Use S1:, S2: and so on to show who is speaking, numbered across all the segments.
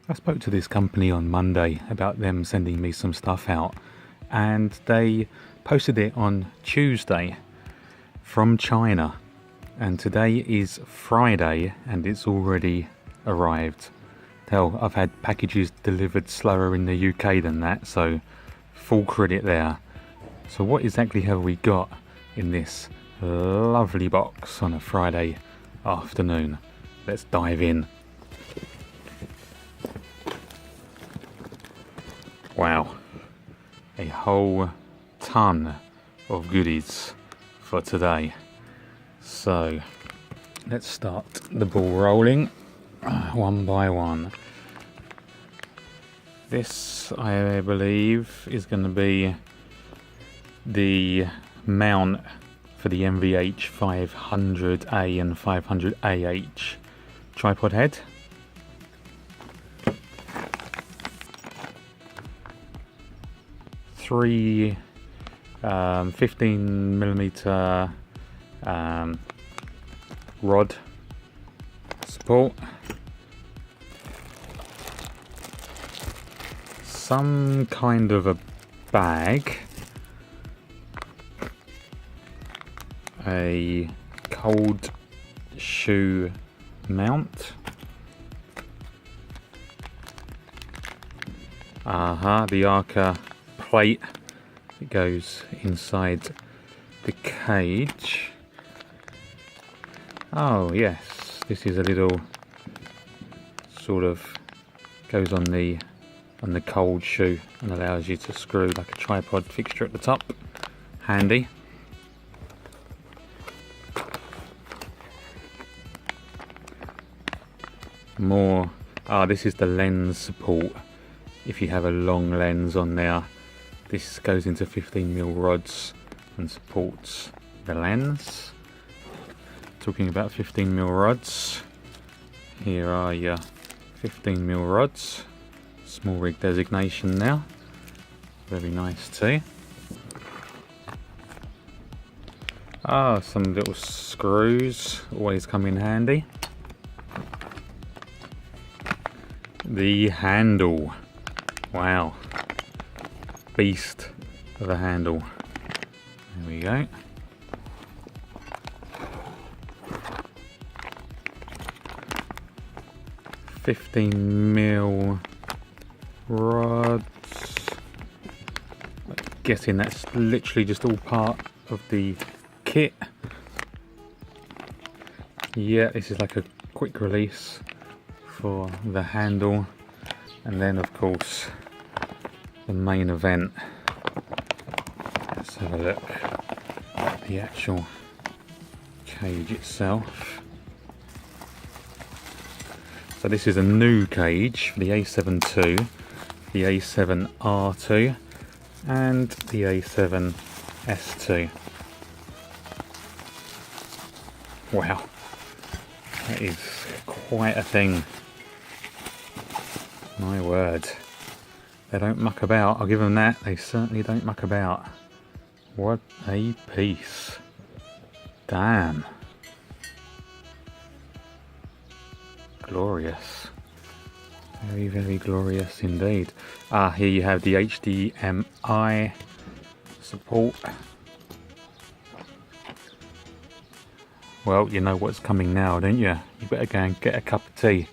S1: I spoke to this company on Monday about them sending me some stuff out, and they posted it on Tuesday from China, and today is Friday and it's already arrived. Hell, I've had packages delivered slower in the UK than that, so full credit there. So what exactly have we got in this lovely box on a Friday afternoon? Let's dive in. Wow, a whole ton of goodies for today. So let's start the ball rolling one by one. This, I believe, is going to be the mount for the MVH 500A and 500AH tripod head. Three 15mm rod support, some kind of a bag, a cold shoe mount, the ARCA plate that goes inside the cage. Oh yes, this is a little sort of goes on the cold shoe and allows you to screw like a tripod fixture at the top. Handy. More. This is the lens support. If you have a long lens on there, this goes into 15mm rods and supports the lens. Talking about 15mm rods, here are your 15mm rods. SmallRig designation now. Very nice too. Some little screws always come in handy. The handle. Wow. Beast of a handle. There we go. $15mm rods. I'm guessing that's literally just all part of the kit. Yeah, this is like a quick release for the handle, and then of course the main event. Let's have a look at the actual cage itself. So this is a new cage for the A7II, the A7RII and the A7SII. Wow, that is quite a thing. My word. They don't muck about, I'll give them that. They certainly don't muck about. What a piece. Damn. Glorious. Very, very glorious indeed. Here you have the HDMI support. Well, you know what's coming now, don't you? You better go and get a cup of tea,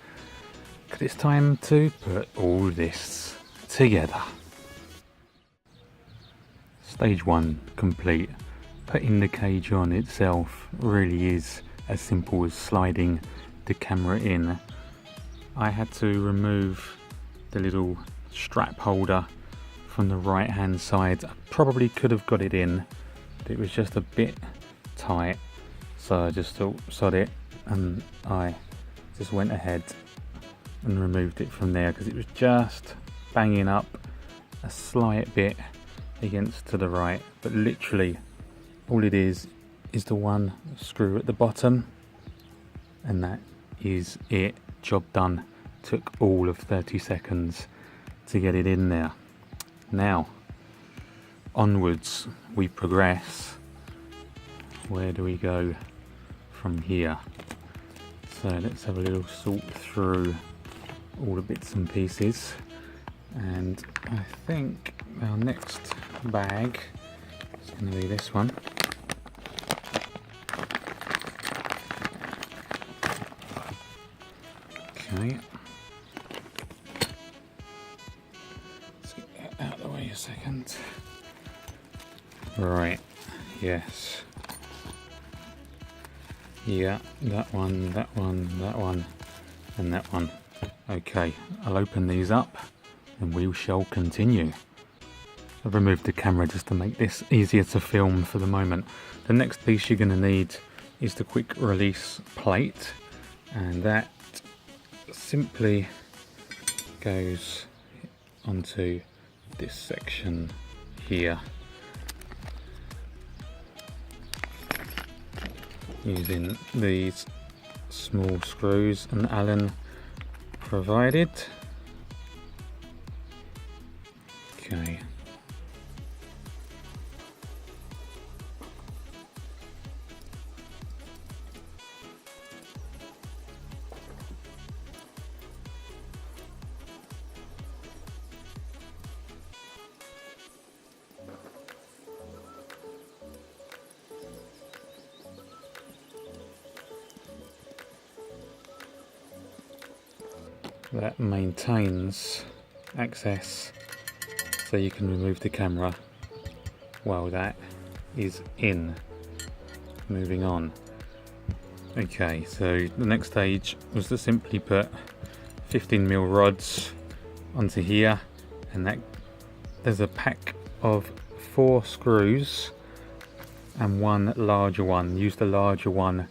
S1: because it's time to put all this together. Stage 1 complete. Putting the cage on itself really is as simple as sliding the camera in. I had to remove the little strap holder from the right hand side. I probably could have got it in, but it was just a bit tight, so I just thought sod it, and I just went ahead and removed it from there because it was just banging up a slight bit against to the right. But literally all it is the one screw at the bottom, and that is it. Job done. Took all of 30 seconds to get it in there. Now onwards we progress. Where do we go from here? So let's have a little sort through all the bits and pieces, and I think our next bag is going to be this one. Okay, let's get that out of the way a second. Right, yes. Yeah, that one, that one, that one, and that one. Okay, I'll open these up and we shall continue. I've removed the camera just to make this easier to film for the moment. The next piece you're going to need is the quick release plate, and that simply goes onto this section here using these small screws and Allen provided. Okay. That maintains access so you can remove the camera while that is in. Moving on. Okay, so the next stage was to simply put 15mm rods onto here, and that there's a pack of 4 screws and one larger one. Use the larger one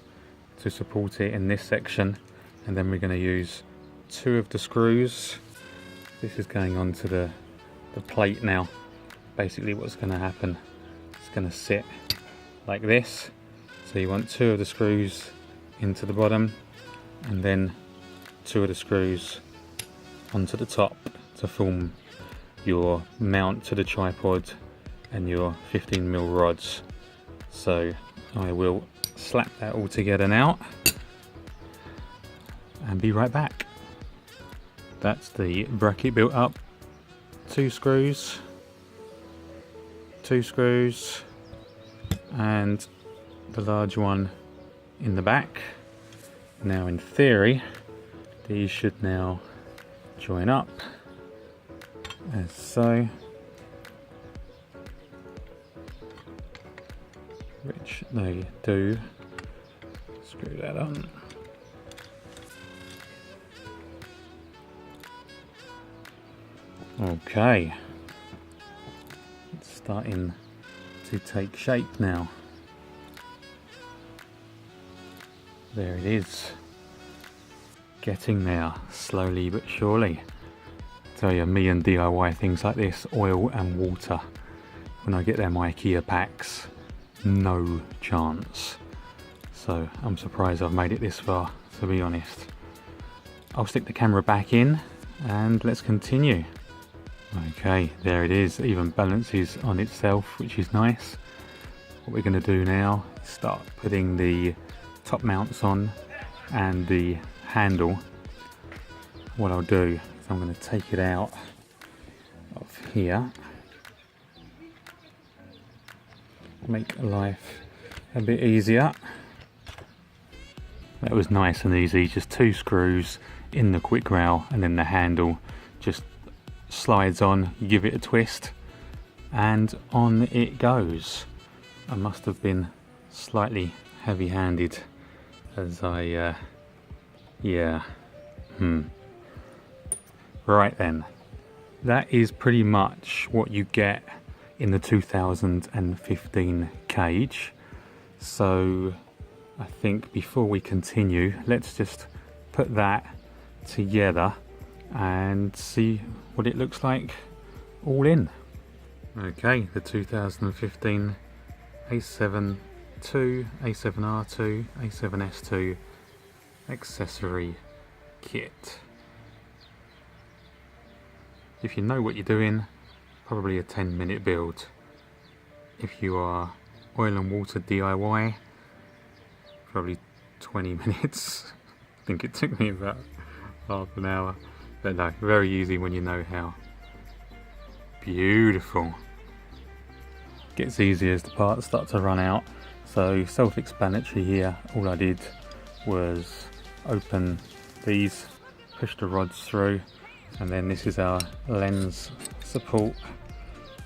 S1: to support it in this section, and then we're going to use 2 of the screws. This is going onto the plate now. Basically what's going to happen, it's going to sit like this. So you want 2 of the screws into the bottom, and then 2 of the screws onto the top to form your mount to the tripod and your 15mm rods. So I will slap that all together now and be right back. That's the bracket built up. 2 screws, 2 screws, and the large one in the back. Now in theory, these should now join up as so, which they do. Screw that on. Okay, it's starting to take shape now. There it is, getting there, slowly but surely. I tell you, me and DIY things like this, oil and water, when I get them IKEA packs, no chance. So I'm surprised I've made it this far, to be honest. I'll stick the camera back in and let's continue. Okay, there it is, even balances on itself, which is nice. What we're going to do now is start putting the top mounts on and the handle. What I'll do is I'm going to take it out of here, make life a bit easier. That was nice and easy, just 2 screws in the quick rail, and then the handle just slides on, you give it a twist and on it goes. I must have been slightly heavy-handed as I right then, that is pretty much what you get in the 2015 cage. So I think before we continue, let's just put that together and see what it looks like all in. Okay, the 2015 A7II, A7RII, A7SII accessory kit. If you know what you're doing, probably a 10-minute build. If you are oil and water DIY, probably 20 minutes. I think it took me about half an hour. But no, very easy when you know how. Beautiful. Gets easier as the parts start to run out. So self-explanatory here. All I did was open these, push the rods through, and then this is our lens support.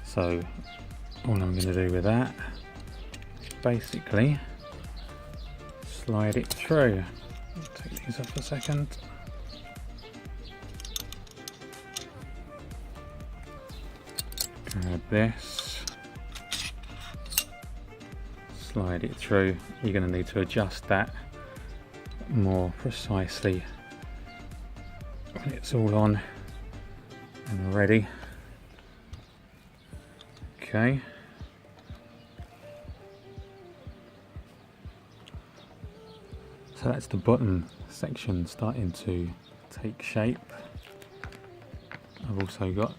S1: So all I'm going to do with that is basically slide it through. Take these off a second. Grab this, slide it through. You're going to need to adjust that more precisely when it's all on and ready. Okay. So that's the bottom section starting to take shape. I've also got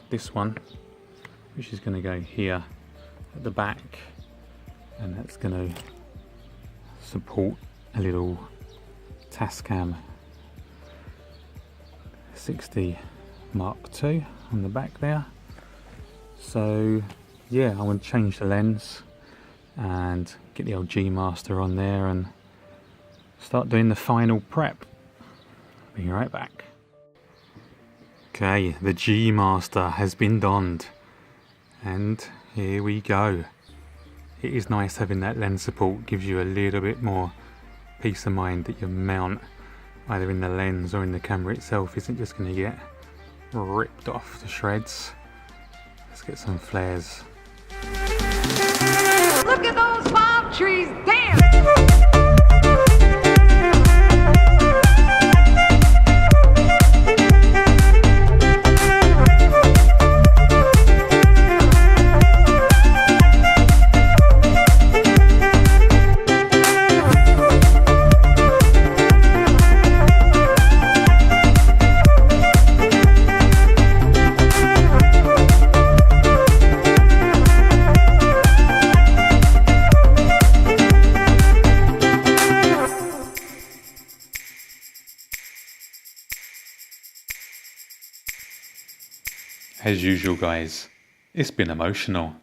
S1: this one, which is going to go here at the back, and that's going to support a little Tascam 60 Mark II on the back there. So yeah, I want to change the lens and get the old G Master on there and start doing the final prep. Be right back. Okay, the G Master has been donned, and here we go. It is nice having that lens support, gives you a little bit more peace of mind that your mount, either in the lens or in the camera itself, isn't just going to get ripped off to shreds. Let's get some flares.
S2: Look at those palm trees, damn!
S1: As usual guys, it's been emotional.